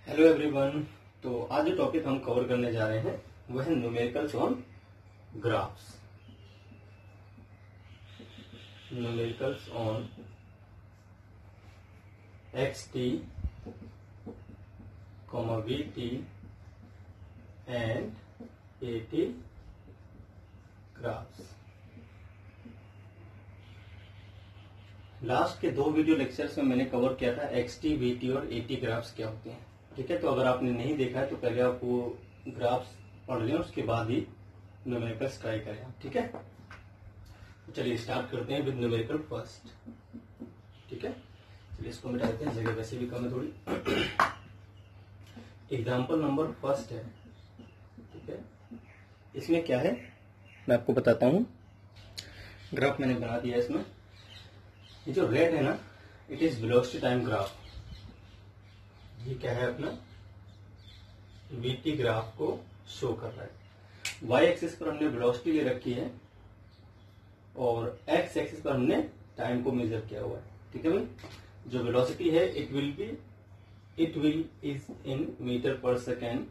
Hello everyone. तो आज जो टॉपिक हम कवर करने जा रहे हैं वह है numericals on graphs. Numericals on XT, VT and AT graphs. Last के दो वीडियो लेक्चर्स में मैंने कवर किया था XT, VT और AT ग्राफ्स क्या होते हैं। ठीक है, तो अगर आपने नहीं देखा है तो पहले आप वो ग्राफ्स पढ़ लें, उसके बाद ही न्यूमेरिकल्स ट्राई करें आप। ठीक है, तो चलिए स्टार्ट करते हैं विद न्यूमेरिकल फर्स्ट। ठीक है, चलिए इसको मिटा देते हैं, जगह वैसे भी कम है थोड़ी। एग्जाम्पल नंबर फर्स्ट है। ठीक है, इसमें क्या है मैं आपको बताता हूं। ग्राफ मैंने बना दिया इसमें। ये जो रेड है ना, it is velocity time graph. ये क्या है अपना VT ग्राफ को शो कर रहा है। Y एक्सिस पर हमने वेलोसिटी ले रखी है और X एक्सिस पर हमने टाइम को मेजर किया हुआ है। ठीक है भाई, जो वेलोसिटी है it will is in metre per second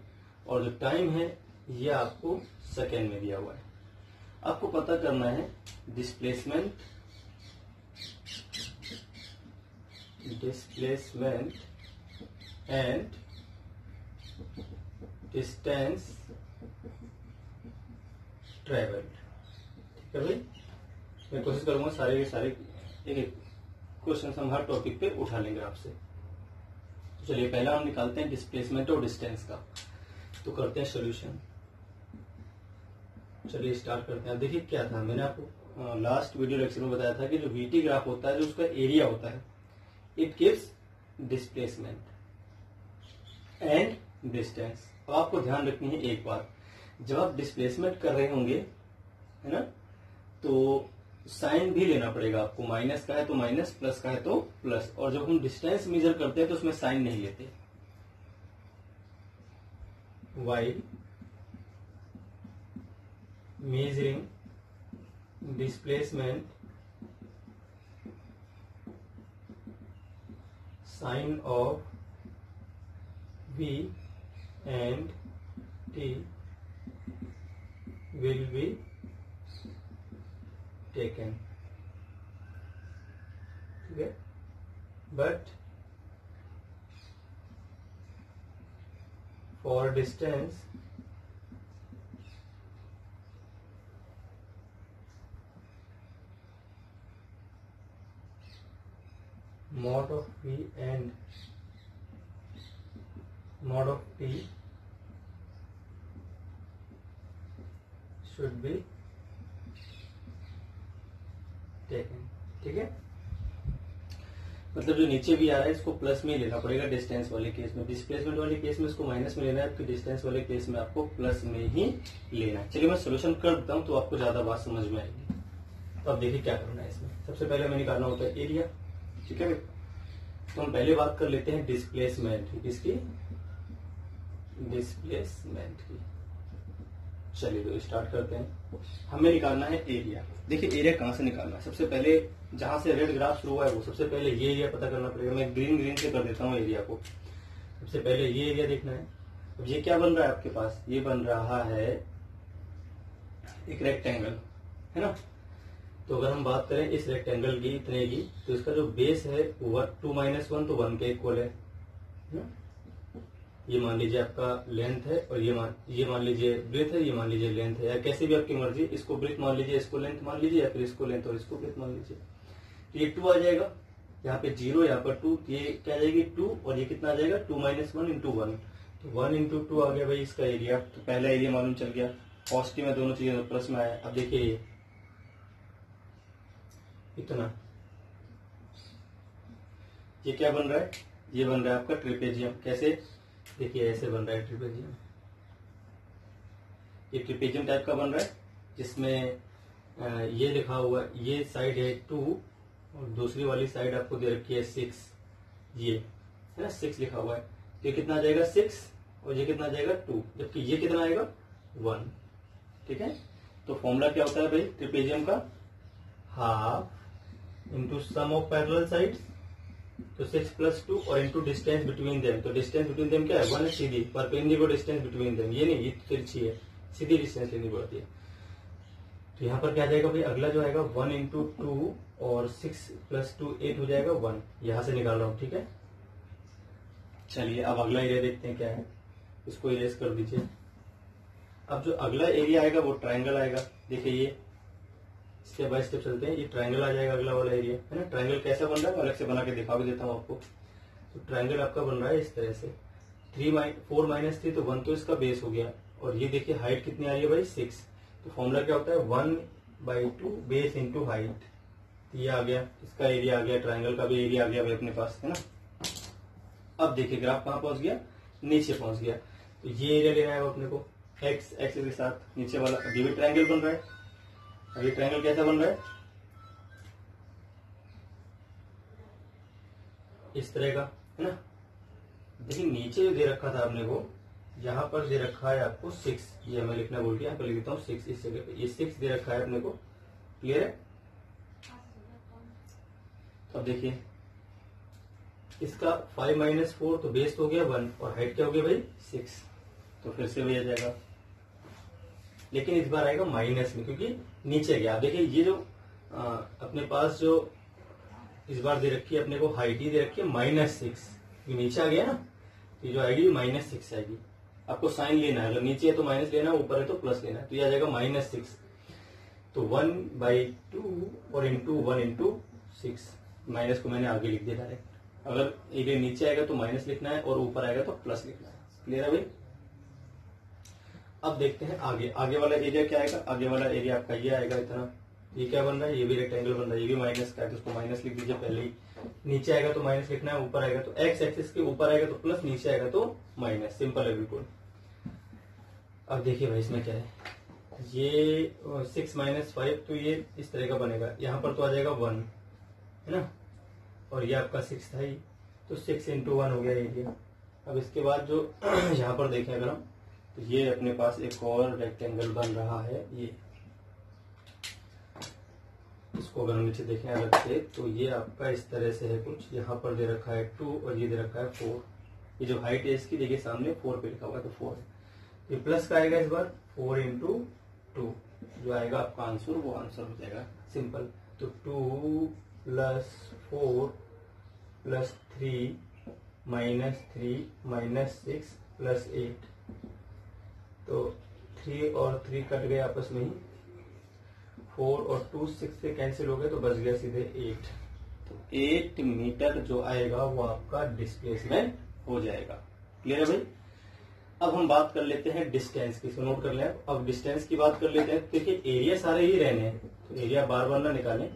और जो टाइम है ये आपको सेकेंड में दिया हुआ है। आपको पता करना है डिस्प्लेसमेंट एंड डिस्टेंस ट्रेवल्ड। ठीक है भाई, मैं कोशिश करूंगा सारे के सारे एक एक क्वेश्चन हम हर टॉपिक पे उठा लेंगे आपसे। तो चलिए पहला हम निकालते हैं डिस्प्लेसमेंट और डिस्टेंस का। तो करते हैं सॉल्यूशन। चलिए स्टार्ट करते हैं। देखिए क्या था, मैंने आपको लास्ट वीडियो लेक्चर में बताया था कि जो VT ग्राफ होता है, जो उसका एरिया होता है, it gives displacement and distance. अब आपको ध्यान रखनी है एक बात, जब आप डिस्प्लेसमेंट कर रहे होंगे, है ना, तो साइन भी लेना पड़ेगा आपको। माइनस का है तो माइनस, प्लस का है तो प्लस। और जब हम डिस्टेंस मेजर करते हैं तो उसमें साइन नहीं लेते। While measuring displacement, sign of V and T will be taken. ठीक है, but for distance mod of V and mod of T should be taken। ठीक है, मतलब जो नीचे भी आ रहा है इसको प्लस में ही लेना पड़ेगा डिस्टेंस वाले केस में। डिस्प्लेसमेंट वाले केस में इसको माइनस में लेना है, तो डिस्टेंस वाले केस में आपको प्लस में ही लेना है। चलिए मैं सोल्यूशन कर देता हूं तो आपको ज्यादा बात समझ में आएगी। तो अब देखिए क्या करना है इसमें। सबसे पहले हमें निकालना होता है एरिया। ठीक है, तो हम पहले बात कर लेते हैं डिस्प्लेसमेंट। इसकी डिस्प्लेसमेंट की। चलिए तो स्टार्ट करते हैं। हमें निकालना है एरिया। देखिए एरिया कहां से निकालना है। सबसे पहले जहां से रेड ग्राफ शुरू हुआ है वो सबसे पहले ये एरिया पता करना पड़ेगा। मैं ग्रीन से कर देता हूँ एरिया को। सबसे पहले ये एरिया देखना है। अब ये क्या बन रहा है आपके पास, ये बन रहा है एक रेक्टेंगल, है ना। तो अगर हम बात करें इस रेक्टेंगल की, इतने की, तो इसका जो बेस है वो 2 - 1 तो 1 के इक्वल है ना? ये मान लीजिए आपका लेंथ है और ये मान लीजिए ब्रेथ है, ये मान लीजिए लेंथ है, या कैसे भी आपकी मर्जी। इसको ब्रेथ मान लीजिए, इसको लेंथ मान लीजिए, या फिर इसको लेंथ और इसको ब्रेथ मान लीजिए। तो ये 2 आ जाएगा, यहाँ पे 0, यहाँ पर 2, ये क्या आ जाएगी 2, और ये कितना आ जाएगा 2 - 1 × 1। तो 1 × 2 आ गया भाई इसका एरिया। तो पहला एरिया मालूम चल गया। पॉजिटिव में दोनों चीजें प्लस में आया। अब देखिए इतना, ये क्या बन रहा है, ये बन रहा है आपका ट्रिपेजियम। कैसे, देखिए ऐसे बन रहा है ट्रिपेजियम। ये ट्रिपेजियम टाइप का बन रहा है, जिसमें ये लिखा हुआ, ये साइड है 2 और दूसरी वाली साइड आपको दे रखी है 6। ये है ना 6 लिखा हुआ है। तो ये कितना आ जाएगा 6 और ये कितना आ जाएगा 2, जबकि ये कितना आएगा 1। ठीक है, तो फॉर्मूला क्या होता है भाई ट्रिपेजियम का, half into sum of parallel sides तो 6 + 2 और इंटू डिस्टेंस बिटवीन देम। तो डिस्टेंस बिटवीन देम क्या है? 1 है सीधी, परपेंडिकुलर डिस्टेंस बिटवीन देम, ये नहीं, ये तिरछी है, सीधी डिस्टेंस लेनी पड़ती है। तो यहाँ पर क्या आ जाएगा भाई, अगला जो आएगा 1 × 2 और 6 + 2 8 हो जाएगा 1, यहां से निकाल रहा हूं, ठीक है। चलिए अब अगला एरिया देखते हैं क्या है, इसको इरेज कर दीजिए। अब जो अगला एरिया आएगा वो ट्रायंगल आएगा। देखिए ये स्टेप बाय स्टेप चलते हैं, ये ट्रायंगल आ जाएगा अगला वाला एरिया, है ना। ट्रायंगल कैसा बन रहा है अलग से बना के दिखा भी देता हूँ आपको। तो ट्रायंगल आपका बन रहा है इस तरह से, 4 - 3 तो 1 तो इसका बेस हो गया, और ये देखिए हाइट कितनी आ रही है भाई 6। तो फॉर्मूला क्या होता है 1/2 बेस इंटू हाइट। ये आ गया, इसका एरिया आ गया, ट्रायंगल का भी एरिया आ गया भाई अपने पास, है ना। अब देखिए ग्राफ कहाँ पहुंच गया, नीचे पहुंच गया। तो ये एरिया लेना है अपने को एक्स एक्सिस के साथ, नीचे वाला अभी भी ट्रायंगल बन रहा है। अभी ट्रायंगल कैसा बन रहा है, इस तरह का, है ना। देखिए नीचे जो दे रखा था आपने को, यहाँ पर दे रखा है आपको 6, ये मैं लिखना भूल गया, यहाँ पर लिख देता हूँ 6 इस जगह पे, ये 6 दे रखा है अपने को, क्लियर है। तो अब देखिए इसका 5 - 4 तो बेस हो गया 1 और हाइट क्या हो गया भाई 6, तो फिर से वही आ जाएगा, लेकिन इस बार आएगा माइनस में क्योंकि नीचे गया। आप देखिए ये जो अपने पास जो इस बार दे रखी है अपने को हाइट ही दे रखी है -6, नीचे आ गया ना, ये जो आएगी -6 आएगी। आपको साइन लेना है, अगर नीचे है तो माइनस लेना है, ऊपर है तो प्लस लेना है, तो ये आ जाएगा -6। तो 1/2 और इंटू 1 × 6, माइनस को मैंने आगे लिख दिया डायरेक्ट। अगर एरिया नीचे आएगा तो माइनस लिखना है और ऊपर आएगा तो प्लस लिखना है, क्लियर है भाई। अब देखते हैं आगे, आगे वाला एरिया क्या आएगा। आगे वाला एरिया आपका ये आएगा इतना, ये क्या बन रहा है, ये भी रेक्टेंगल बन रहा है, ये भी माइनस का है, तो उसको माइनस लिख दीजिए पहले ही। नीचे आएगा तो माइनस लिखना है, ऊपर आएगा तो एक्स एक्सिस के ऊपर आएगा तो प्लस, नीचे आएगा तो माइनस, सिंपल है बिल्कुल। अब देखिए भाई इसमें क्या है, ये 6 - 5 तो ये इस तरह का बनेगा, यहाँ पर तो आ जाएगा 1, है ना, और ये आपका 6 था ही, तो 6 × 1 हो गया एरिया। अब इसके बाद जो यहाँ पर देखें अगर हम, तो ये अपने पास एक और रेक्टेंगल बन रहा है, ये इसको अगर हम नीचे देखें अलग से तो ये आपका इस तरह से है कुछ, यहाँ पर दे रखा है 2 और ये दे रखा है 4। ये जो हाइट है इसकी देखिए सामने 4 पे लिखा हुआ है, तो 4 है, ये प्लस का आएगा इस बार 4 × 2, जो आएगा आपका आंसर वो आंसर हो जाएगा सिंपल। तो 2 + 4 + 3 -3 - 6 + 8, तो 3 और 3 कट गए आपस में ही, 4 और 2 6 से कैंसिल हो गए तो बच गया सीधे 8। तो 8 मीटर जो आएगा वो आपका डिस्प्लेसमेंट हो जाएगा, क्लियर है भाई। अब हम बात कर लेते हैं डिस्टेंस की, इसको नोट कर लें। अब डिस्टेंस की बात कर लेते हैं। देखिए एरिया सारे ही रहने हैं, तो एरिया बार बार ना निकालें।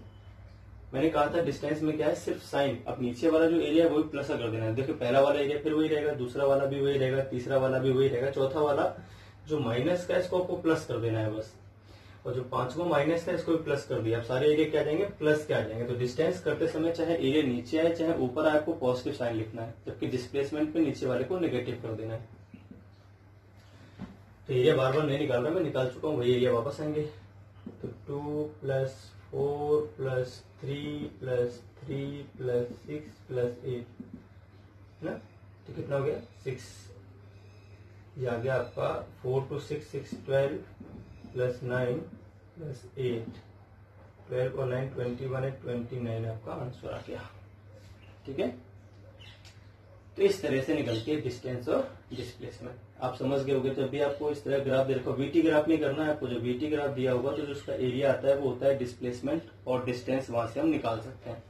मैंने कहा था डिस्टेंस में क्या है, सिर्फ साइन। अब नीचे वाला जो एरिया है वो भी प्लस कर देना है। देखिए पहला वाला एरिया फिर वही रहेगा, दूसरा वाला भी वही रहेगा, तीसरा वाला भी वही रहेगा, चौथा वाला जो माइनस का इसको आपको प्लस कर देना है बस, और जो 5वां माइनस का इसको भी प्लस कर दिया। अब सारे एरिया क्या जाएंगे, प्लस के आ जाएंगे। तो डिस्टेंस करते समय चाहे एरिया नीचे आए चाहे ऊपर आए, आपको पॉजिटिव साइन लिखना है, जबकि डिस्प्लेसमेंट पे नीचे वाले को नेगेटिव कर देना है। तो एरिया बार बार नहीं निकाल रहा, मैं निकाल चुका हूँ, वही एरिया वापस आएंगे। तो 2 + 4 + 3 + 3 + 6 + 8 ना, तो कितना हो गया 6। ये आ गया आपका 4 × 6 6 12 + 9 + 8, 12 और 9 21 है, 29 आपका आंसर आ गया, ठीक है। तो इस तरह से निकलती है डिस्टेंस और डिस्प्लेसमेंट। आप समझ गए होंगे। तो अभी आपको इस तरह ग्राफ दे रखा, वीटी ग्राफ नहीं करना है आपको। जो वीटी ग्राफ दिया होगा तो जो उसका एरिया आता है वो होता है डिस्प्लेसमेंट, और डिस्टेंस वहां से हम निकाल सकते हैं।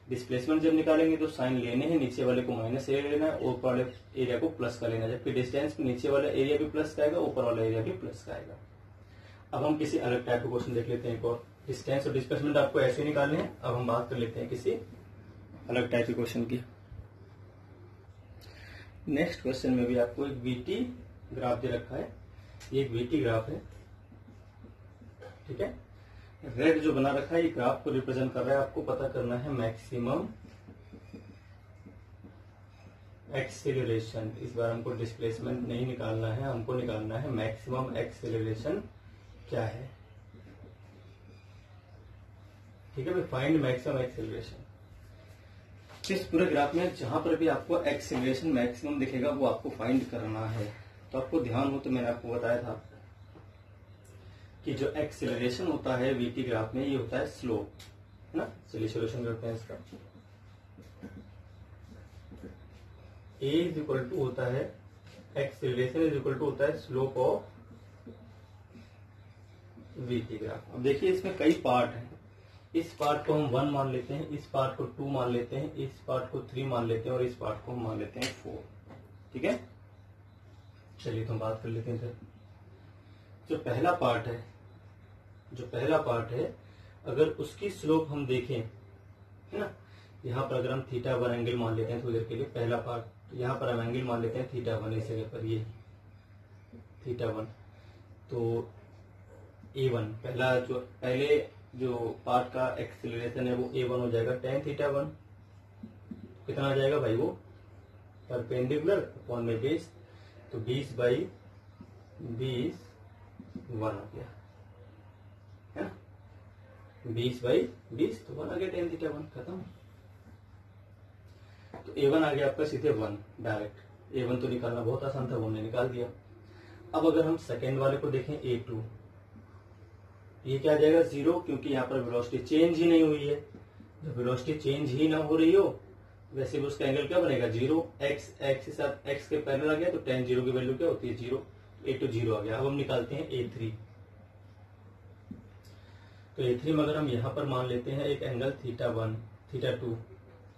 डिस्प्लेसमेंट जब निकालेंगे तो साइन लेने हैं, नीचे वाले को माइनस एरिया लेना है, ऊपर वाले एरिया को प्लस का लेना है। जबकि डिस्टेंस में नीचे वाला एरिया भी प्लस का आएगा, ऊपर वाला एरिया भी प्लस का आएगा। अब हम किसी अलग टाइप का क्वेश्चन देख लेते हैं। एक और डिस्टेंस और डिस्प्लेसमेंट आपको ऐसे निकालने हैं। अब हम बात कर लेते हैं किसी अलग टाइप के क्वेश्चन की। नेक्स्ट क्वेश्चन में भी आपको एक वीटी ग्राफ दे रखा है। ये एक वीटी ग्राफ है, ठीक है। रेड जो बना रखा है ये ग्राफ को रिप्रेजेंट कर रहा है। आपको पता करना है मैक्सिमम एक्सेलरेशन। इस बार हमको डिस्प्लेसमेंट नहीं निकालना है, हमको निकालना है मैक्सिमम एक्सेलरेशन क्या है, ठीक है भाई। Find maximum acceleration. इस पूरे ग्राफ में जहां पर भी आपको एक्सीलरेशन मैक्सिमम दिखेगा वो आपको फाइंड करना है। तो आपको ध्यान हो तो मैंने आपको बताया था कि जो एक्सीलरेशन होता है वीटी ग्राफ में ये होता है स्लोप, है ना। चलिए सोल्यूशन करते हैं इसका। ए इज इक्वल टू होता है एक्सीलरेशन इज इक्वल टू होता है स्लोप ऑफ वीटी ग्राफ। अब देखिए इसमें कई पार्ट हैं। इस पार्ट को हम 1 मान लेते हैं, इस पार्ट को 2 मान लेते हैं, इस पार्ट को 3 मान लेते हैं और इस पार्ट को हम मान लेते हैं 4। ठीक है, चलिए तो हम बात कर लेते हैं फिर। जो पहला पार्ट है अगर उसकी स्लोप हम देखें, है ना, यहाँ पर अगर हम θ1 एंगल मान लेते हैं थोड़ी देर के लिए, पहला पार्ट यहाँ पर हम एंगल मान लेते हैं θ1, इस जगह पर ये θ1, तो A1 पहले जो पार्ट का एक्सीलरेशन है वो A1 हो जाएगा tan θ1। कितना आ जाएगा भाई, वो परपेंडिकुलर अपॉन में बेस, तो 20/20 1 आ गया, है ना, 20/20 तो 1 आ गया tan θ1, खत्म। तो A1 आ गया आपका सीधे 1 डायरेक्ट। A1 तो निकालना बहुत आसान था, वो हमने निकाल दिया। अब अगर हम सेकेंड वाले को देखें A2, ये क्या आ जाएगा 0, क्योंकि यहाँ पर वेलोसिटी चेंज ही नहीं हुई है। जब वेलोसिटी चेंज ही ना हो रही हो वैसे भी उसका एंगल क्या बनेगा 0। एक्स के साथ एक्स के पैरेलल आ गया तो tan 0 की वैल्यू क्या होती है 0। A2 0 आ गया। अब हम निकालते हैं A3। तो A3 में अगर हम यहाँ पर मान लेते हैं एक एंगल θ1 θ2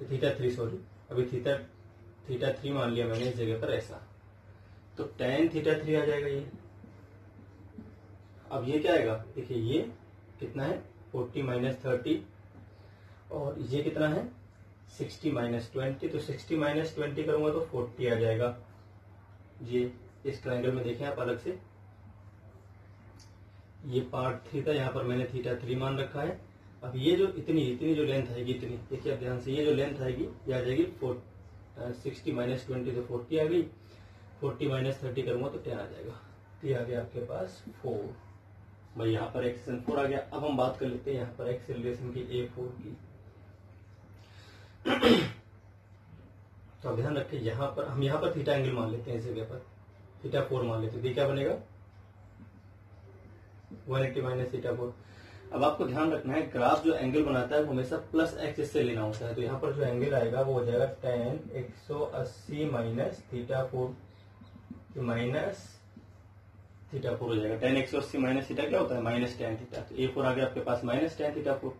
θ3 सॉरी, अभी θ3 मान लिया मैंने इस जगह पर ऐसा, तो tan θ3 आ जाएगा ये। अब ये क्या आएगा, देखिए ये कितना है 40 - 30 और ये कितना है 60 - 20, तो 60 - 20 करूंगा तो 40 आ जाएगा। ये इस ट्रायंगल में देखें आप अलग से, ये पार्ट 3 था, यहाँ पर मैंने θ3 मान रखा है। अब ये जो इतनी जो लेंथ आएगी, इतनी देखिए आप ध्यान से, ये जो लेंथ आएगी ये आ जाएगी 60 - 20 तो 40 आ गई, 40 - 30 करूंगा तो 10 आ जाएगा। ये आ गया आपके पास 4 भाई, यहाँ पर एक्सेलरेशन 4 आ गया। अब हम बात कर लेते हैं यहाँ पर एक्सेलरेशन की A4 की। तो अब ध्यान रखिए यहाँ पर हम θ एंगल मान लेते हैं, इस जगह पर θ4 मान लेते हैं, तो क्या बनेगा 180 - θ4। अब आपको ध्यान रखना है ग्राफ जो एंगल बनाता है वो हमेशा प्लस एक्सिस से लेना होता है। तो यहाँ पर जो एंगल आएगा वो हो जाएगा tan 180 - θ4 माइनस θ4 हो जाएगा। tan 180 - θ क्या होता है माइनस tan θ, तो A4 आ गया आपके पास माइनस tan θ4।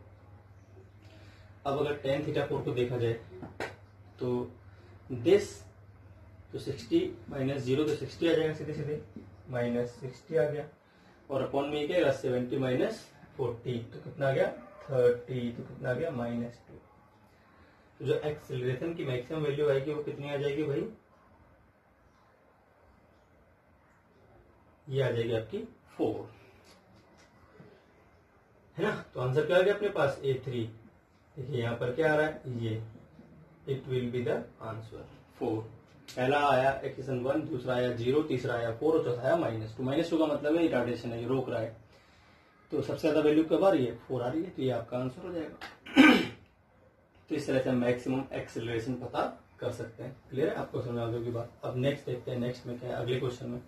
अब अगर tan θ4 को देखा जाए तो दिस तो 60 - 0 तो 60 आ जाएगा सीधे सीधे, माइनस 60 आ गया, और अपॉन में क्या आएगा 70 - 40 तो कितना आ गया 30, तो कितना आ गया -2। तो जो एक्सेलरेशन की मैक्सिमम वैल्यू आएगी वो कितनी आ जाएगी भाई, ये आ जाएगी आपकी 4, है ना। तो आंसर क्या आ गया अपने पास A3। देखिए यहाँ पर क्या आ रहा है, ये it will be the answer 4। पहला आया इक्वेशन 1, दूसरा आया 0, तीसरा आया 4 और चौथा आया -2। -2 का मतलब है रिटार्डेशन है, ये रोक रहा है। तो सबसे ज्यादा वैल्यू कब आ रही है 4 आ रही है, तो ये आपका आंसर हो जाएगा। तो इस तरह से मैक्सिमम एक्सेलरेशन पता कर सकते हैं। क्लियर है आपको, समझ आ गई की बात। अब नेक्स्ट देखते हैं, नेक्स्ट में क्या है, अगले क्वेश्चन में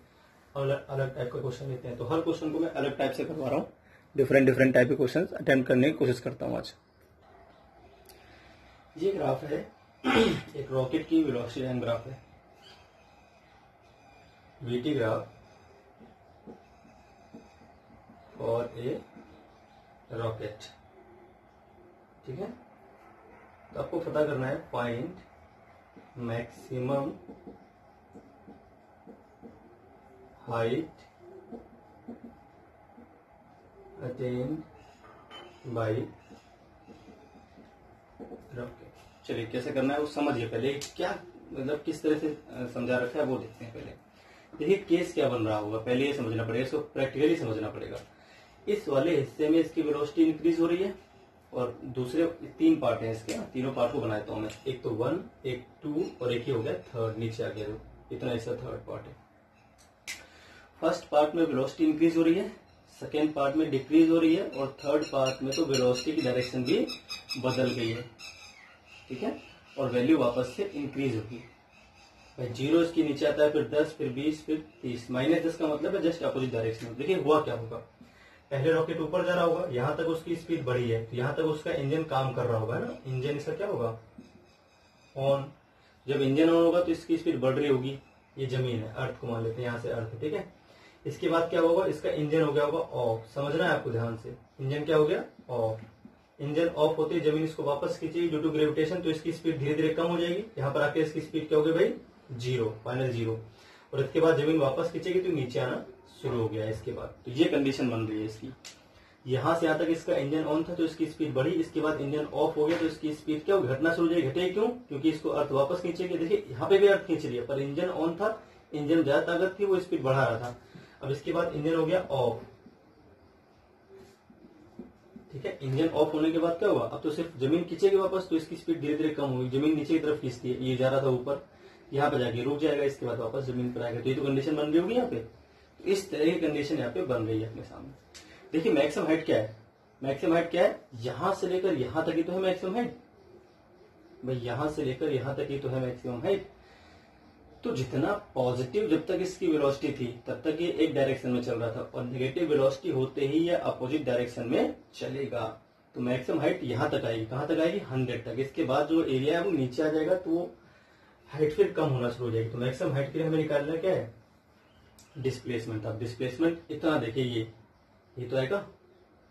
अलग टाइप का क्वेश्चन लेते हैं। तो हर क्वेश्चन को मैं अलग टाइप से करवा रहा हूँ, डिफरेंट टाइप के क्वेश्चन अटेम्प्ट करने की कोशिश करता हूँ आज। ये ग्राफ है एक रॉकेट की वेलोसिटी टाइम ग्राफ है, वीटी ग्राफ और ए रॉकेट, ठीक है। तो आपको पता करना है find maximum height attend bye rocket. चलिए कैसे करना है वो समझिए पहले, क्या मतलब किस तरह से समझा रखा है वो देखते हैं पहले। देखिए केस क्या बन रहा होगा पहले ये समझना पड़ेगा, इसको प्रैक्टिकली समझना पड़ेगा। इस वाले हिस्से में इसकी वेलोसिटी इंक्रीज हो रही है और दूसरे 3 पार्ट हैं इसके, तीनों पार्ट को बनाता हूं मैं, एक तो 1, एक 2 और एक ही हो गया थर्ड, नीचे आ गया, इतना इसका थर्ड पार्ट है। फर्स्ट पार्ट में वेलोसिटी इंक्रीज हो रही है, सेकेंड पार्ट में डिक्रीज हो रही है और थर्ड पार्ट में तो वेलोसिटी की डायरेक्शन भी बदल गई है, ठीक है। और वैल्यू वापस से इंक्रीज होगी। भाई 0 इसके नीचे आता है, फिर 10, फिर 20, फिर 30। -10 का मतलब है जस्ट अपोजिट डायरेक्शन में। देखिए हुआ क्या होगा, पहले रॉकेट ऊपर जा रहा होगा, यहां तक उसकी स्पीड बढ़ी है, तो यहां तक उसका इंजन काम कर रहा होगा ना, इंजन इसका क्या होगा, ऑन। जब इंजन ऑन होगा तो इसकी स्पीड बढ़ रही होगी। ये जमीन है, अर्थ को मान लेते हैं, यहाँ से अर्थ, ठीक है। इसके बाद क्या होगा, इसका इंजन हो गया होगा ऑफ। समझना है आपको ध्यान से, इंजन क्या हो गया, ऑफ। इंजन ऑफ होते ही जमीन इसको वापस खींचेगी ड्यू टू ग्रेविटेशन, तो इसकी स्पीड धीरे धीरे कम हो जाएगी। यहाँ पर आके इसकी स्पीड क्या होगी भाई, 0, फाइनल 0। और इसके बाद जमीन वापस खींचेगी तो नीचे आना शुरू हो गया इसके बाद। तो ये कंडीशन बन रही है इसकी। यहां से यहां तक इसका इंजन ऑन था तो इसकी स्पीड बढ़ी, इसके बाद इंजन ऑफ हो गया तो इसकी स्पीड क्या होगी, घटना शुरू हो जाएगी। घटेगी क्यों, क्योंकि इसको अर्थ वापस खींचेगी। देखिए यहाँ पे भी अर्थ खींच रही है, पर इंजन ऑन था, इंजन ज्यादा ताकत थी, वो स्पीड बढ़ा रहा था। अब इसके बाद इंजन हो गया ऑफ, ठीक है। इंजन ऑफ होने के बाद क्या हुआ, अब तो सिर्फ जमीन खींचेगी वापस, तो इसकी स्पीड धीरे धीरे कम होगी। जमीन नीचे की तरफ खींचती है, ये जा रहा था ऊपर, यहाँ पे जाके रुक जाएगा, इसके बाद वापस जमीन पर आएगा। तो ये तो कंडीशन बन रही होगी यहाँ पे। तो इस तरह की कंडीशन यहाँ पे बन रही है अपने सामने। देखिए मैक्सिमम हाइट क्या है, मैक्सिमम हाइट क्या है, यहां से लेकर यहां तक ही तो है मैक्सिमम हाइट। भाई यहां से लेकर यहां तक ही तो है मैक्सिमम हाइट। तो जितना पॉजिटिव जब तक इसकी वेलोसिटी थी तब तक ये एक डायरेक्शन में चल रहा था, और नेगेटिव वेलोसिटी होते ही ये अपोजिट डायरेक्शन में चलेगा। तो मैक्सिमम हाइट यहां तक आएगी, कहां तक आएगी, 100 तक। इसके बाद जो एरिया है वो नीचे आ जाएगा, तो वो हाइट फिर कम होना शुरू हो जाएगी। तो मैक्सिमम हाइट के लिए हमें निकालना क्या है, डिस्प्लेसमेंट। अब डिस्प्लेसमेंट इतना देखिए, ये तो आएगा,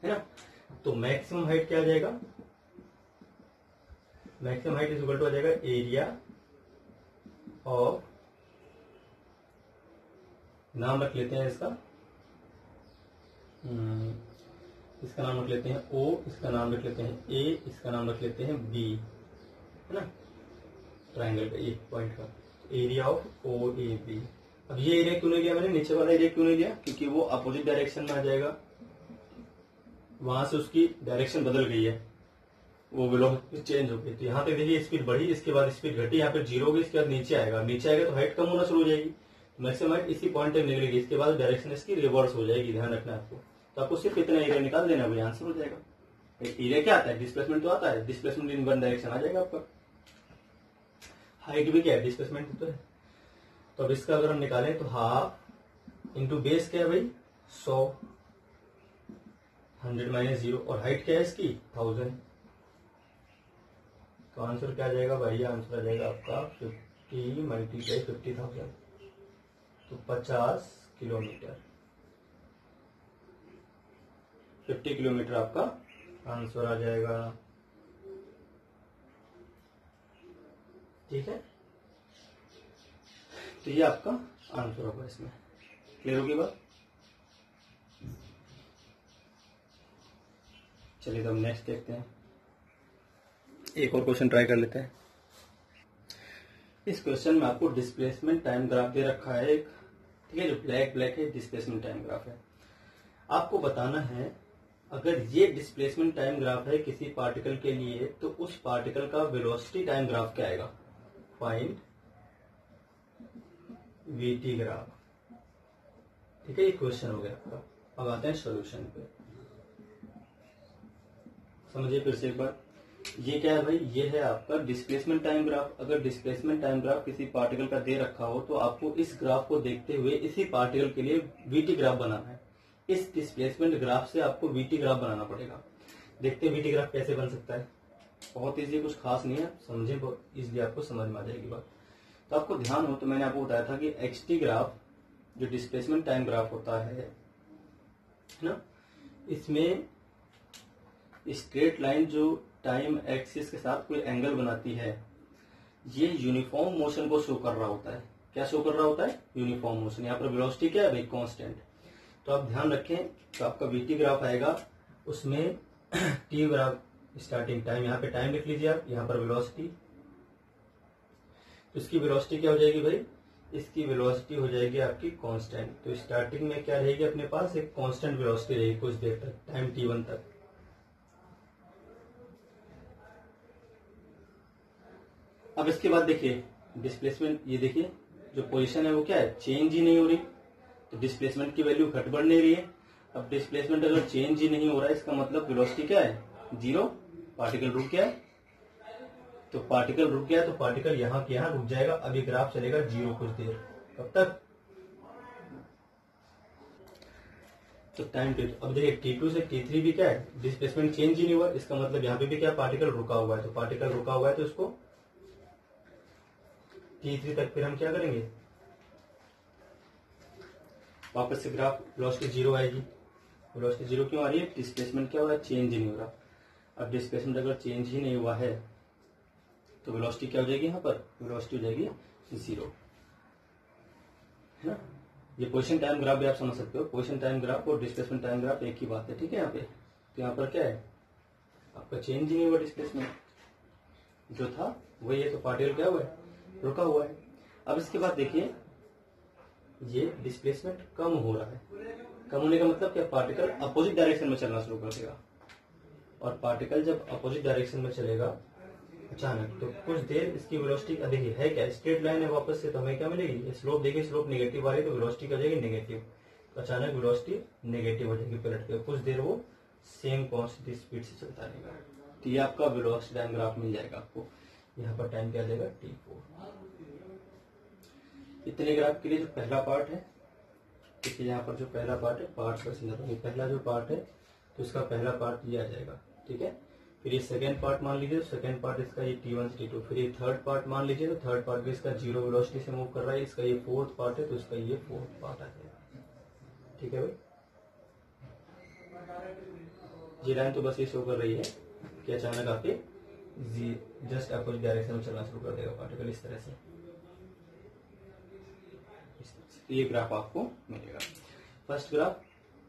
है ना। तो मैक्सिमम हाइट क्या आ जाएगा, maximum height is equal to आ जाएगा एरिया ऑफ, नाम रख लेते हैं इसका, इसका नाम रख लेते हैं O, इसका नाम रख लेते हैं A, इसका नाम रख लेते हैं B, है ना, ट्राइंगल का एक पॉइंट का एरिया ऑफ OAB। अब ये एरिया क्यों नहीं लिया मैंने, नीचे वाला एरिया क्यों नहीं लिया, क्योंकि वो अपोजिट डायरेक्शन में आ जाएगा, वहां से उसकी डायरेक्शन बदल गई है, वो वेलोसिटी चेंज हो गई। तो यहाँ तक देखिए स्पीड बढ़ी, इसके बाद स्पीड घटी, यहाँ पे 0 होगी, इसके बाद नीचे आएगा, नीचे आएगा तो हाइट कम होना शुरू हो जाएगी। मैक्सिमम हाइट इसी पॉइंट तक निकलेगी, इसके बाद डायरेक्शन इसकी रिवर्स हो जाएगी, ध्यान रखना आपको। तो आपको सिर्फ इतना एरिया निकाल देना, वही आंसर हो जाएगा। एरिया क्या आता है, डिस्प्लेसमेंट तो आता है, डिस्प्लेसमेंट इन वन डायरेक्शन आ जाएगा आपका। हाइट भी क्या है, डिस्प्लेसमेंट तो है। तो अब इसका अगर हम निकालें तो हाफ इंटू बेस क्या है भाई, 100, 100 माइनस 0, और हाइट क्या है इसकी, 1000। तो आंसर क्या आ जाएगा भाई, आंसर आ जाएगा आपका 50 मल्टीप्लाई 50,000, तो 50 किलोमीटर। 50 किलोमीटर आपका आंसर आ जाएगा, ठीक है। तो ये आपका आंसर होगा इसमें। क्लियर होगी बात। चलिए तो हम नेक्स्ट देखते हैं, एक और क्वेश्चन ट्राई कर लेते हैं। इस क्वेश्चन में आपको डिस्प्लेसमेंट टाइम ग्राफ दे रखा है एक, ठीक है, जो ब्लैक ब्लैक है डिस्प्लेसमेंट टाइम ग्राफ है। आपको बताना है अगर ये डिस्प्लेसमेंट टाइम ग्राफ है किसी पार्टिकल के लिए, तो उस पार्टिकल का वेलोसिटी टाइम ग्राफ क्या आएगा। फाइंड वीटी ग्राफ, ठीक है, ये क्वेश्चन हो गया आपका। अब आते हैं सॉल्यूशन पे। समझिए फिर से एक बार, ये क्या है भाई, ये है आपका डिस्प्लेसमेंट टाइम ग्राफ। अगर डिस्प्लेसमेंट टाइम ग्राफ किसी पार्टिकल का दे रखा हो तो आपको इस ग्राफ को देखते हुए इसी पार्टिकल के लिए वीटी ग्राफ बनाना है। इस डिस्प्लेसमेंट ग्राफ से आपको वीटी ग्राफ बनाना पड़ेगा। देखते हैं वीटी ग्राफ कैसे बन सकता है। बहुत इजी, कुछ खास नहीं है, समझे बहुत इजिली आपको समझ में आ जाएगी बात। तो आपको ध्यान हो तो मैंने आपको बताया था कि एक्सटी ग्राफ जो डिस्प्लेसमेंट टाइम ग्राफ होता है ना, इसमें स्ट्रेट लाइन जो टाइम एक्सिस के साथ कोई एंगल बनाती है, ये यूनिफॉर्म मोशन को शो कर रहा होता है। क्या शो कर रहा होता है, यूनिफॉर्म मोशन। यहाँ पर वेलोसिटी क्या है भाई, कांस्टेंट। तो आप ध्यान रखें, तो आपका वीटी ग्राफ आएगा, उसमें टी ग्राफ स्टार्टिंग टाइम, यहाँ पे टाइम लिख लीजिए आप, यहाँ पर वेलोसिटी। तो इसकी वेलोसिटी क्या हो जाएगी भाई, इसकी वेलोसिटी हो जाएगी आपकी कांस्टेंट। तो स्टार्टिंग में क्या रहेगी अपने पास, एक कांस्टेंट वेलोसिटी रहेगी कुछ देर तक, टाइम t1 तक। अब इसके बाद देखिए डिस्प्लेसमेंट, ये देखिए जो पोजीशन है वो क्या है, चेंज ही नहीं हो रही। तो डिस्प्लेसमेंट की वैल्यू घट बढ़ नहीं रही है। अब डिस्प्लेसमेंट अगर चेंज ही नहीं हो रहा है, इसका मतलब वेलोसिटी क्या है, 0, पार्टिकल रुक गया है। तो पार्टिकल रुक गया, तो पार्टिकल यहाँ के यहाँ रुक जाएगा। अब ये ग्राफ चलेगा 0 कुछ देर, कब तक? तो टाइम t2। अब देखिए T2 से T3 भी क्या है, डिस्प्लेसमेंट चेंज ही नहीं हुआ, इसका मतलब यहाँ पे भी क्या पार्टिकल रुका हुआ है। तो पार्टिकल रुका हुआ है तो इसको T3 तक फिर हम क्या करेंगे, वापस से ग्राफ वेलोसिटी 0 आएगी। वेलोसिटी 0 क्यों आ रही है? डिस्प्लेसमेंट क्या हो रहा है, चेंज ही नहीं हो रहा। अब डिस्प्लेसमेंट अगर चेंज ही नहीं हुआ है तो वेलोसिटी क्या हो जाएगी, यहाँ पर वेलोसिटी हो जाएगी 0, है ना। ये पोजीशन टाइम ग्राफ भी आप समझ सकते हो, पोजीशन टाइम ग्राफ और डिस्प्लेसमेंट टाइम ग्राफ एक ही बात है, ठीक है। यहाँ पे तो यहाँ पर क्या है, आपका चेंज ही नहीं हुआ, डिस्प्लेसमेंट जो था वही है, तो पार्टिकल क्या हुआ है, रुका हुआ है। अब इसके बाद देखिए ये डिस्प्लेसमेंट कम हो रहा है। कम होने का मतलब क्या, पार्टिकल अपोजिट डायरेक्शन में चलना शुरू कर देगा। और पार्टिकल जब अपोजिट डायरेक्शन में चलेगा अचानक, तो कुछ देर इसकी वेलोसिटी अधिक है क्या, स्ट्रेट लाइन है वापस से, तो हमें क्या मिलेगी, स्लोप देखिए, स्लोप नेगेटिव आ रही है तो वेलोसिटी क्या हो जाएगी, नेगेटिव। तो अचानक वेलोसिटी नेगेटिव हो जाएगी पलट के, कुछ देर वो सेम कांस्टेंट स्पीड से चलता रहेगा। तो ये आपका वेलोसिटी टाइम ग्राफ मिल जाएगा आपको। यहाँ पर टाइम क्या आ जाएगा, T4। इतने ग्राफ के लिए जो पहला पार्ट है, देखिए यहाँ पर जो पहला पार्ट है, पार्ट पर समझा, पहला जो पार्ट है तो इसका पहला पार्ट ये आ जाएगा, ठीक है। फिर ये सेकेंड पार्ट मान लीजिए, तो सेकेंड पार्ट इसका ये T1 से T2। फिर ये थर्ड पार्ट मान लीजिए, तो थर्ड पार्ट भी इसका 0 वेलोसिटी से मूव कर रहा है। इसका ये फोर्थ पार्ट है तो इसका ये फोर्थ पार्ट आ जाएगा, ठीक है भाई। ये लाइन तो बस ये शो कर रही है कि अचानक आके जस्ट अपोजिट डायरेक्शन में चलना शुरू कर देगा पार्टिकल, इस तरह से। ये ग्राफ आपको मिलेगा, फर्स्ट ग्राफ,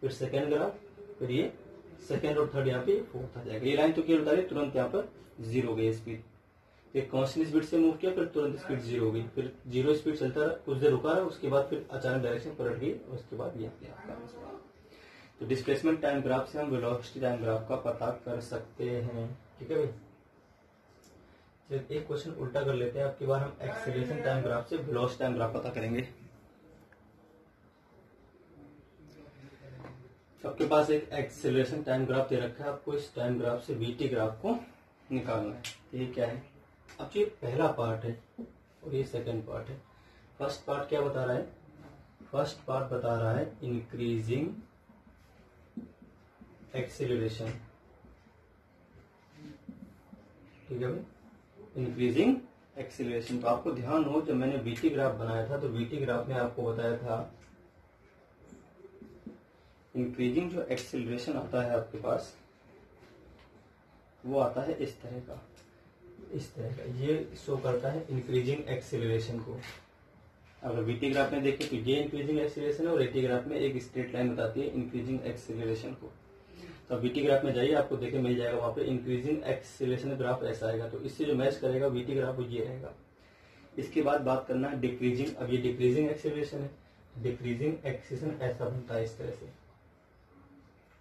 फिर सेकेंड ग्राफ, फिर ये सेकेंड और थर्ड, यहाँ पे फोर्थ आ जाएगा। ये लाइन तो क्या बता रही है, तुरंत यहाँ पर 0 हो गई स्पीड। एक कांस्टेंट स्पीड से मूव किया, फिर तुरंत स्पीड 0 हो गई, फिर 0 स्पीड चलता रहा, कुछ देर रुका रहा, उसके बाद फिर अचानक डायरेक्शन पलट गई, उसके बाद ये आपका। तो डिस्प्लेसमेंट टाइम ग्राफ से हम वेलोसिटी टाइम ग्राफ का पता कर सकते हैं, ठीक है भाई। चलिए एक क्वेश्चन उल्टा कर लेते हैं, आपकी बार हम एक्सेलरेशन टाइम ग्राफ से वेलोसिटी टाइम ग्राफ पता करेंगे। आपके पास एक एक्सेलरेशन टाइम ग्राफ दे रखा है, आपको इस टाइम ग्राफ से वीटी ग्राफ को निकालना है। तो ये क्या है, अब ये पहला पार्ट है और ये सेकंड पार्ट है। फर्स्ट पार्ट क्या बता रहा है, फर्स्ट पार्ट बता रहा है इंक्रीजिंग एक्सेलरेशन, ठीक है भाई, इंक्रीजिंग एक्सेलरेशन। तो आपको ध्यान हो, जब मैंने वीटी ग्राफ बनाया था तो वीटी ग्राफ में आपको बताया था इंक्रीजिंग जो एक्सेलरेशन आता है आपके पास, वो आता है इस तरह का, इस तरह का, ये शो करता है इंक्रीजिंग एक्सेलरेशन को। अगर वीटी ग्राफ में देखें तो ये इंक्रीजिंग एक्सेलरेशन है, और एटी ग्राफ में एक स्ट्रेट लाइन बताती है इंक्रीजिंग एक्सेलरेशन को। तो वीटी ग्राफ में जाइए, आपको देखे मिल जाएगा वहां पे इंक्रीजिंग एक्सेलरेशन ग्राफ ऐसा आएगा। तो इससे जो मैच करेगा वीटी ग्राफ वो ये रहेगा। इसके बाद बात करना है डिक्रीजिंग। अब ये डिक्रीजिंग एक्सेलरेशन है, डिक्रीजिंग एक्सेलरेशन ऐसा बनता है, इस तरह से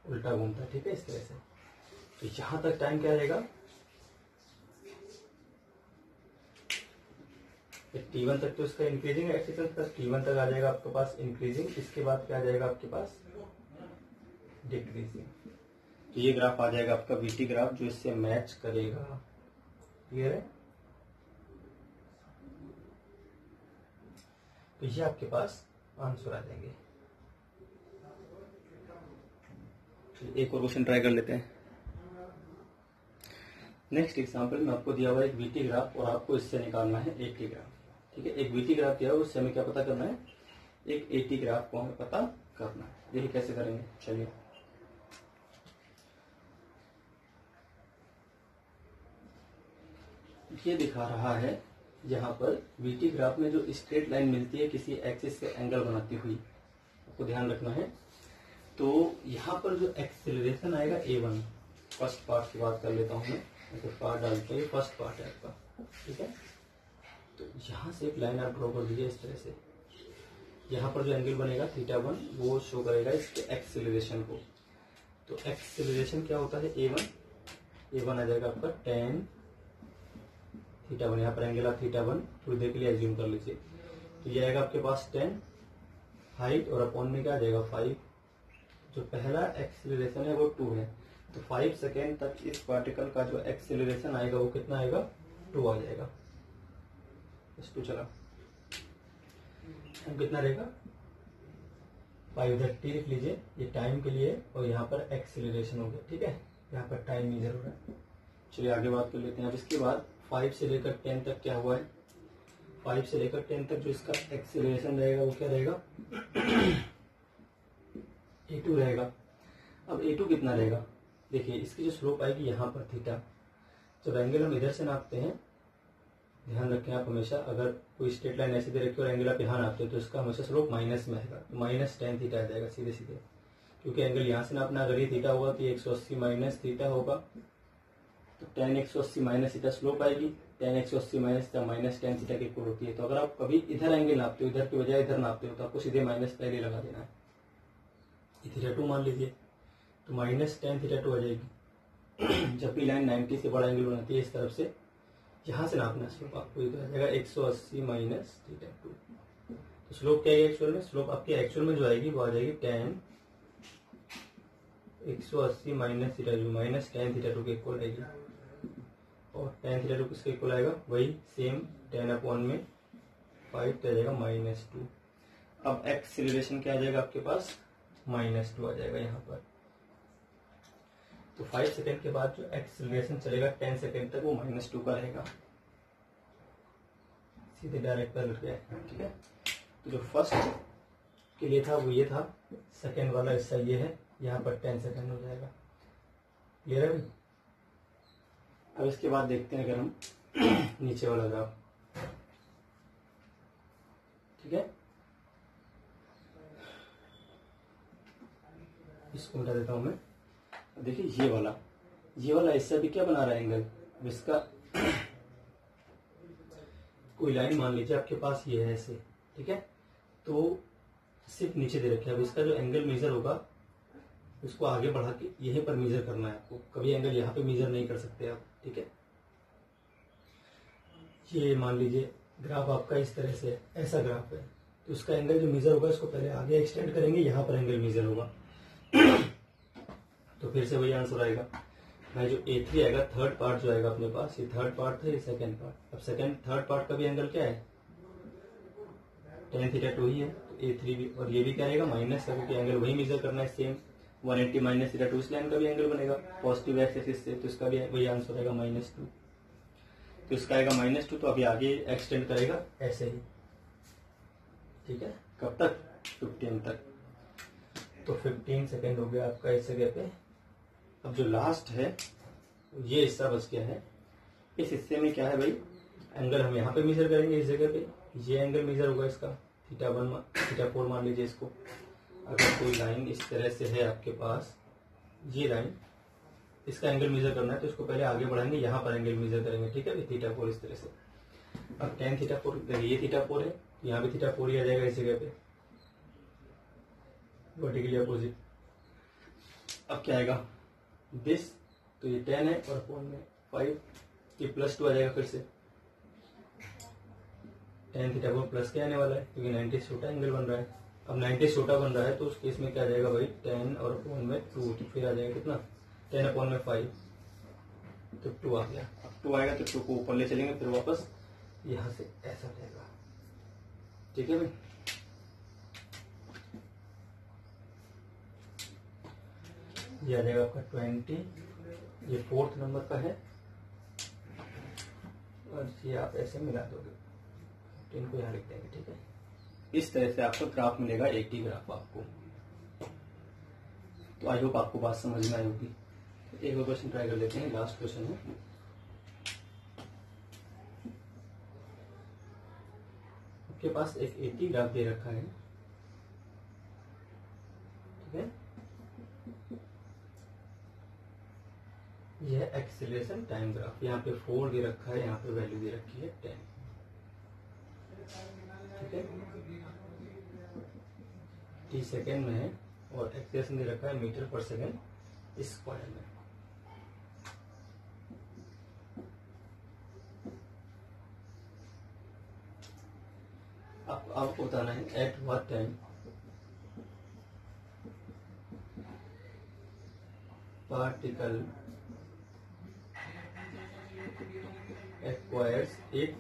उल्टा घूमता है, ठीक है, इस तरह से। तो यहां तक टाइम क्या रहेगा, T1 तक तो इसका इंक्रीजिंग एक्सेलरेशन प्लस T1 तक आ जाएगा आपके पास इंक्रीजिंग। इसके बाद क्या आ जाएगा आपके पास, डिक्रीजिंग। तो ये ग्राफ आ जाएगा आपका वीटी ग्राफ, जो इससे मैच करेगा, क्लियर है। तो ये आपके पास आंसर आ जाएंगे। एक और क्वेश्चन ट्राई कर लेते हैं। नेक्स्ट एग्जांपल में आपको दिया हुआ एक वीटी ग्राफ और आपको इससे निकालना है एटी ग्राफ, ठीक है। एक वीटी ग्राफ दिया हुआ, उससे हमें क्या पता करना है, एक एटी ग्राफ को हमें पता करना है। देखिए कैसे करेंगे, चलिए। ये दिखा रहा है यहाँ पर वीटी ग्राफ में जो स्ट्रेट लाइन मिलती है किसी एक्सिस से एंगल बनाती हुई, आपको ध्यान रखना है। तो यहाँ पर जो एक्सेलरेशन आएगा A1, फर्स्ट पार्ट की बात कर लेता हूँ मैं, तो पार्ट डालते हैं, फर्स्ट पार्ट है आपका, ठीक है। तो यहाँ से एक लाइन आप ड्रॉ कर दीजिए इस तरह से। यहाँ पर जो एंगल बनेगा θ1 वो शो करेगा इसके एक्सेलरेशन को। तो एक्सेलरेशन क्या होता है, A1 आ जाएगा आपका tan θ1। यहाँ पर एंगल आप θ1 थोड़ी देर के लिए एज्यूम कर लीजिए। तो ये आएगा आपके पास 10 हाइट और अपॉन में क्या आ जाएगा 5। जो पहला एक्सेलरेशन है वो 2 है, तो 5 सेकेंड तक इस पार्टिकल का जो एक्सेलरेशन आएगा वो कितना आएगा, 2 आ जाएगा, S2 चला। टाइम कितना रहेगा 5, इधर t लिख लीजिए, ये टाइम के लिए, और यहाँ पर एक्सीलरेशन हो गया, ठीक है, यहाँ पर टाइम मेजर हो रहा है। चलिए आगे बात कर लेते हैं। अब इसके बाद 5 से लेकर 10 तक क्या हुआ है, 5 से लेकर 10 तक जो इसका एक्सीलरेशन रहेगा वो क्या रहेगा a2 रहेगा। अब a2 कितना रहेगा, देखिए इसकी जो स्लोप आएगी यहाँ पर थीटा, जब एंगल हम इधर से नापते हैं, ध्यान रखें आप हमेशा, अगर कोई स्ट्रेट लाइन ऐसे दे रखी है और एंगल आप यहाँ नापते हो तो इसका हमेशा स्लोप माइनस में आएगा, तो माइनस tan थीटा आ जाएगा सीधे सीधे, क्योंकि एंगल यहाँ से नापना, अगर ये थीटा होगा तो ये 180 माइनस थीटा होगा, तो tan 180 माइनस थीटा स्लोप आएगी, tan 180 minus theta minus tan theta की इक्वल होती है। तो अगर आप कभी इधर एंगल नापते हो, इधर की बजाय इधर नापते हो, तो आपको सीधे माइनस पहले लगा देना है, ये थीटा 2 मान लीजिए, तो माइनस tan थीटा 2 आ जाएगी। जब भी लाइन 90 से बड़ा एंगल बनाती है इस तरफ से, यहाँ से नापना स्लोप आपको इधर आ जाएगा 180 माइनस थीटा 2। तो स्लोप क्या है एक्चुअल में, स्लोप आपके एक्चुअल में जो आएगी वो आ जाएगी tan 180 minus theta 2, minus tan theta 2 के इक्वल आएगी, और tan थीटा 2 किसके इक्वल आएगा, वही सेम tan अपॉन में 5 आ जाएगा -2। अब एक्सीलरेशन क्या आ जाएगा आपके पास, -2 आ जाएगा यहाँ पर। तो 5 सेकेंड के बाद जो एक्सीलरेशन चलेगा 10 सेकेंड तक वो -2 का रहेगा, सीधे डायरेक्ट पर गया, ठीक है। तो जो फर्स्ट के लिए था वो ये था, सेकेंड वाला हिस्सा ये है, यहाँ पर 10 सेकेंड हो जाएगा, क्लियर है। अब इसके बाद देखते हैं अगर हम नीचे वाला ग्राफ, ठीक है, इसको मिटा देता हूं मैं। देखिए ये वाला हिस्सा भी क्या बना रहा है एंगल, अब इसका कोई लाइन मान लीजिए आपके पास ये है ऐसे, ठीक है, तो सिर्फ नीचे दे रखे। अब इसका जो एंगल मेजर होगा उसको आगे बढ़ा के यहीं पर मेजर करना है आपको, कभी एंगल यहाँ पे मेजर नहीं कर सकते आप, ठीक है। ये मान लीजिए ग्राफ आपका इस तरह से ऐसा ग्राफ है, तो उसका एंगल जो मेजर होगा इसको पहले आगे एक्सटेंड करेंगे, यहाँ पर एंगल मेजर होगा। तो फिर से वही आंसर आएगा भाई, जो A3 आएगा, थर्ड पार्ट जो आएगा अपने पास, ये थर्ड पार्ट था, ये सेकंड पार्ट। अब थर्ड पार्ट का भी एंगल क्या है, tan थीटा 2 ही है, तो A3 भी, और ये भी क्या रहेगा माइनस का, क्योंकि एंगल वही मेजर करना है सेम, 180 माइनस थीटा 2, इस लाइन का भी एंगल बनेगा पॉजिटिव एक्सिस से, तो इसका भी वही आंसर आएगा -2। तो इसका आएगा -2, तो अभी आगे एक्सटेंड करेगा ऐसे ही, ठीक है, कब तक, 15 तक। तो 15 सेकेंड हो गया आपका इस जगह पे। अब जो लास्ट है ये हिस्सा बच गया है, इस हिस्से में क्या है भाई, एंगल हम यहाँ पे मेजर करेंगे इस जगह पे, ये एंगल मेजर होगा इसका, थीटा 4 मान लीजिए इसको। अगर कोई लाइन इस तरह से है आपके पास, ये लाइन, इसका एंगल मेजर करना है तो इसको पहले आगे बढ़ाएंगे, यहाँ पर एंगल मेजर करेंगे, ठीक है, थीटा 4 इस तरह से। अब tan थीटा 4, ये थीटा 4 है, यहाँ भी थीटा 4 ही आ जाएगा इस जगह पे, वर्टिकली अपोजिट। अब क्या आएगा दिस, तो ये 10 है और अपॉन में 5, ये +2 आ जाएगा फिर से, tan थीटा 4 प्लस क्या आने वाला है, क्योंकि 90 से छोटा एंगल बन रहा है। अब 90 से छोटा बन रहा है तो उस केस में क्या आ जाएगा भाई, 10 और अपॉन में 2, तो फिर आ जाएगा कितना, 10 अपॉन में 5, तो 2 आ गया। अब 2 आएगा तो 2 को ऊपर ले चलेंगे, फिर वापस यहाँ से ऐसा रहेगा, ठीक है भाई। ये आ जाएगा आपका 20, ये 4th नंबर का है, और ये आप ऐसे मिला दोगे, 15 को यहाँ लिख देंगे, ठीक है। इस तरह से आपको ग्राफ मिलेगा, 80 ग्राफ आपको। तो आई होप आपको बात समझ में आई होगी। एक और क्वेश्चन ट्राई कर लेते हैं, लास्ट क्वेश्चन है। आपके पास एक 80 ग्राफ दे रखा है, ठीक है, यह एक्सीलरेशन टाइम ग्राफ, यहाँ पे 4 दे रखा है, यहाँ पे वैल्यू दे रखी है 10, ठीक है, t सेकेंड में है, और एक्सीलरेशन दे रखा है मीटर पर सेकेंड स्क्वायर में। आपको बताना है at what time particle acquires एक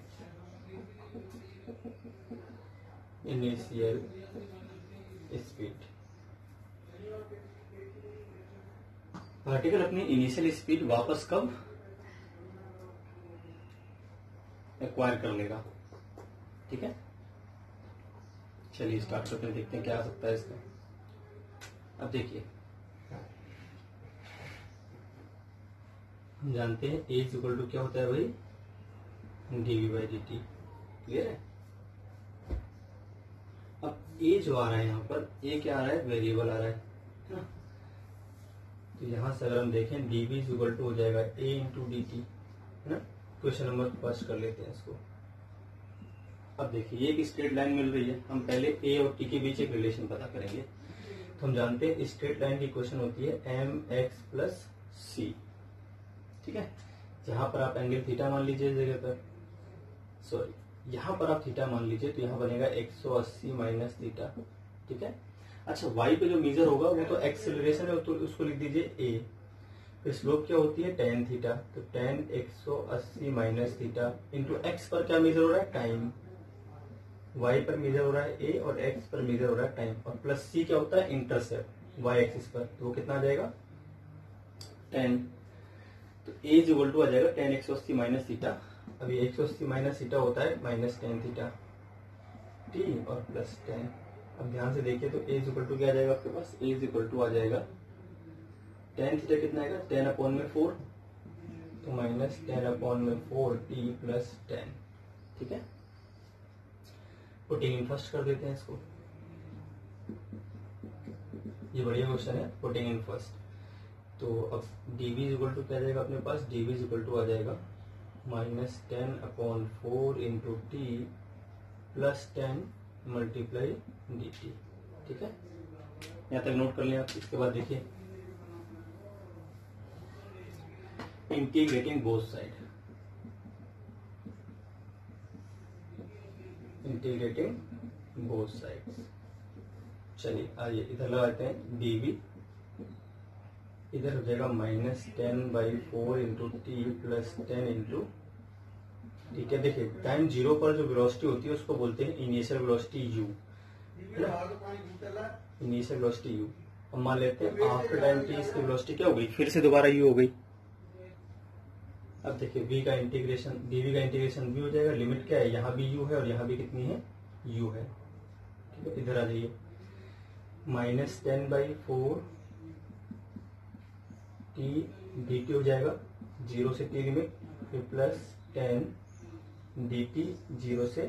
इनिशियल स्पीड। पार्टिकल अपनी इनिशियल स्पीड वापस कब एक्वायर कर लेगा। ठीक है, चलिए स्टार्ट करते हैं, देखते हैं क्या आ सकता है इसका। अब देखिए, हम जानते हैं ए इज इक्वल टू क्या होता है भाई, d v by d t. Clear है। अब ए जो आ रहा है यहाँ पर, ए क्या आ रहा है, वेरिएबल आ रहा है ना। तो यहां से अगर हम देखें डीवी इज इक्वल टू हो जाएगा ए इंटू डी टी, है ना। क्वेश्चन नंबर फर्स्ट कर लेते हैं इसको। अब देखिए, ये एक स्ट्रेट लाइन मिल रही है, हम पहले ए और टी के बीच एक रिलेशन पता करेंगे। तो हम जानते हैं स्ट्रेट लाइन की इक्वेशन होती है एम एक्स प्लस सी। ठीक है, जहां पर आप एंगल थीटा मान लीजिए इस जगह पर, सॉरी यहां पर आप थीटा मान लीजिए, तो यहां बनेगा 180 माइनस थीटा। ठीक है। अच्छा, वाई पे जो मेजर होगा वो तो एक्सेलरेशन है, तो उसको लिख दीजिए ए। फिर स्लोप क्या होती है, tan थीटा, तो tan 180 minus theta into x पर क्या मेजर हो रहा है, टाइम। वाई पर मेजर हो रहा है ए और एक्स पर मेजर हो रहा है टाइम, और प्लस सी क्या होता है, इंटरसेप्ट वाई एक्सिस पर, तो वो कितना आ जाएगा 10। तो ए इज इक्वल टू आ जाएगा tan 180 माइनस थीटा। अभी 180 माइनस थीटा होता है माइनस tan थीटा टी और प्लस 10। अब ध्यान से देखिए, तो ए इज इक्वल टू क्या आ जाएगा आपके पास, ए इज इक्वल टू आ जाएगा tan थीटा कितना आएगा, 10 अपॉन में 4, तो माइनस 10 अपॉन में 4 टी प्लस 10। ठीक है, पुटिंग इन फर्स्ट कर देते हैं इसको। ये बढ़िया क्वेश्चन है, पुटिंग इन फर्स्ट। तो अब डीवी इज इक्वल टू क्या आ जाएगा अपने पास, डीवी इज इक्वल टू आ जाएगा minus 10 upon 4 into T plus 10 multiply D T. ठीक है, यहाँ तक नोट कर लें आप। इसके बाद देखिए, integrating both side, integrating both sides. चलिए आइए इधर लगाते हैं डीवी, इधर हो जाएगा minus 10/4 into T plus 10 into. ठीक है, देखिए टाइम जीरो पर जो वेलोसिटी होती है उसको बोलते हैं initial velocity you, initial velocity you. अब मान लेते हैं आफ्टर टाइम टी इसकी वेलोसिटी क्या हो गई, फिर से दोबारा यू हो गई। अब देखिए v का इंटीग्रेशन, dv का इंटीग्रेशन v हो जाएगा। लिमिट क्या है, यहाँ भी u है और यहाँ भी कितनी है, u है। ठीक है, इधर आ जाइए, माइनस 10/4 टी डी टी हो जाएगा 0 से t लिमिट, फिर प्लस 10 डी टी 0 से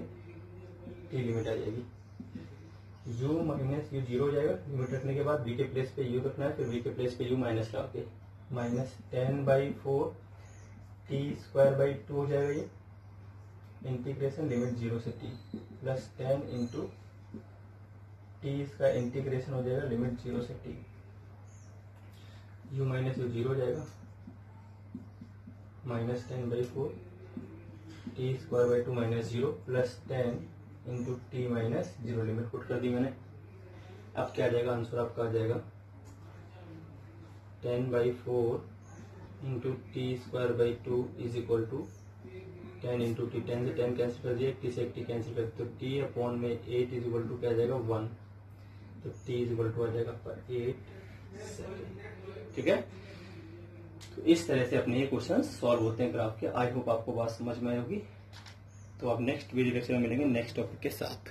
t लिमिट आ जाएगी। u माइनस यू 0 हो जाएगा, लिमिट रखने के बाद v के प्लेस पे u रखना है, फिर v के प्लेस पे u माइनस लगा के माइनस 10/4 टी स्क्वायर बाई 2 हो जाएगा। ये इंटीग्रेशन लिमिट 0 से t प्लस 10 इंटू टी, इसका इंटीग्रेशन हो जाएगा लिमिट 0 से t, u माइनस यू 0 हो जाएगा, minus 10/4 T square by 2 minus 0 plus 10 into T minus 0। Limit put कर दी मैंने। अब क्या आ जाएगा, आंसर आपका आ जाएगा 10/4 into t square by 2 is equal to 10 into t. 10 से 10 कैंसिल कर दिया, टी से टी कैंसिल कर, तो टी अपॉन में 8 इज इक्वल टू क्या आ जाएगा 1, तो टी इज इक्वल टू आ जाएगा पर 8 सेकेंड। ठीक है, तो इस तरह से अपने ये क्वेश्चन सॉल्व होते हैं ग्राफ के। आई होप आपको बात समझ में आई होगी। तो आप नेक्स्ट वीडियो लेक्चर में मिलेंगे नेक्स्ट टॉपिक के साथ।